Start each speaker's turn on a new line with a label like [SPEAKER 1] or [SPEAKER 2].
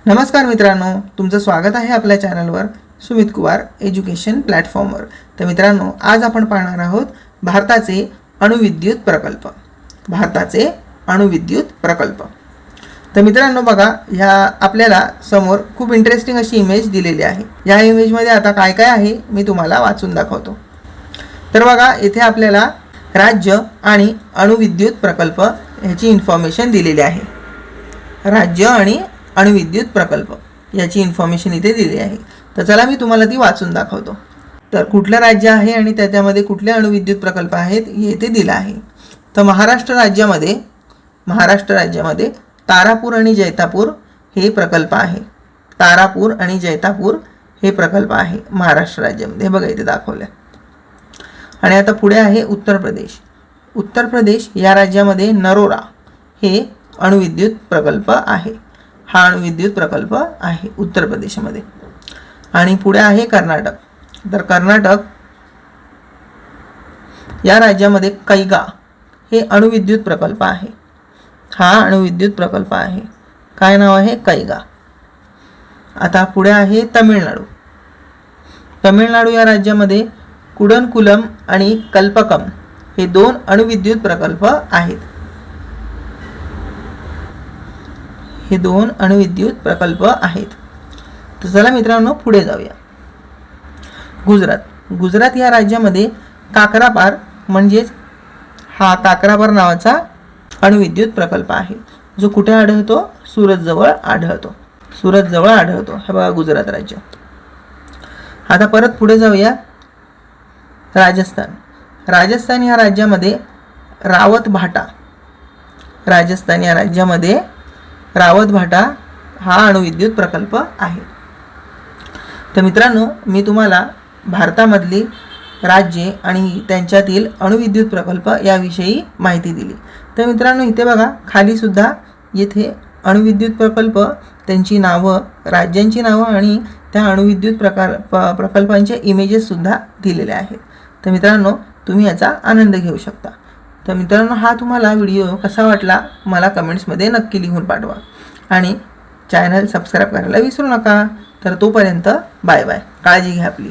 [SPEAKER 1] नमस्कार मित्रांनो, तुमचं स्वागत आहे आपल्या चॅनलवर सुमित कुमार एज्युकेशन प्लॅटफॉर्मवर। तर मित्रांनो, आज आपण पाहणार आहोत भारताचे अणुविद्युत प्रकल्प। तर मित्रांनो बघा, ह्या आपल्याला समोर खूप इंटरेस्टिंग अशी इमेज दिलेली आहे। या इमेजमध्ये आता काय काय आहे मी तुम्हाला वाचून दाखवतो। तर बघा, इथे आपल्याला राज्य आणि अणुविद्युत प्रकल्प ह्याची इन्फॉर्मेशन दिलेली आहे। राज्य आणि अणुविद्युत प्रकल्प याची इन्फॉर्मेशन इथे दिली आहे। तर चला मी तुम्हाला ती वाचून दाखवतो। तर कुठलं राज्य आहे आणि त्याच्यामध्ये कुठले अणुविद्युत प्रकल्प आहेत हे इथे दिलं आहे। तर महाराष्ट्र राज्यामध्ये तारापूर आणि जैतापूर हे प्रकल्प आहे। तारापूर आणि जैतापूर हे प्रकल्प आहे महाराष्ट्र राज्यामध्ये, बघा इथे दाखवलं। आणि आता पुढे आहे उत्तर प्रदेश या राज्यामध्ये नरोरा हे अणुविद्युत प्रकल्प आहे। हा अणुविद्युत प्रकल्प आहे उत्तर प्रदेशमध्ये। आणि पुढे आहे कर्नाटक। तर कर्नाटक या राज्यामध्ये कैगा हे अणुविद्युत प्रकल्प आहे। हा अणुविद्युत प्रकल्प आहे, काय नाव आहे? कैगा। आता पुढे आहे तमिळनाडू या राज्यामध्ये कुडनकुलम आणि कल्पकम हे दोन अणुविद्युत प्रकल्प आहेत। हे दोन अणुविद्युत प्रकल्प आहेत। तर चला मित्रांनो पुढे जाऊया। गुजरात या राज्यामध्ये काकरापार म्हणजेच हा काकरापार नावाचा अणुविद्युत प्रकल्प आहे, जो कुठे आढळतो? सुरत जवळ आढळतो। हे बघा गुजरात राज्य। आता परत पुढे जाऊया। राजस्थान या राज्यामध्ये रावत भाटा हा अणुविद्युत प्रकल्प आहे। तर मित्रांनो, मी तुम्हाला भारतामधली राज्ये आणि त्यांच्यातील अणुविद्युत प्रकल्प याविषयी माहिती दिली। तर मित्रांनो, इथे बघा खाली सुद्धा येथे अणुविद्युत प्रकल्प, त्यांची नावं, राज्यांची नावं आणि त्या अणुविद्युत प्रकल्पांचे इमेजेस सुद्धा दिलेले आहेत। तर मित्रांनो, तुम्ही याचा आनंद घेऊ शकता। तर मित्रांनो, हा तुम्हाला व्हिडिओ कसा वाटला मला कमेंट्समध्ये नक्की लिहून पाठवा आणि चॅनल सबस्क्राईब करायला विसरू नका। तर तोपर्यंत बाय बाय, काळजी घ्या आपली।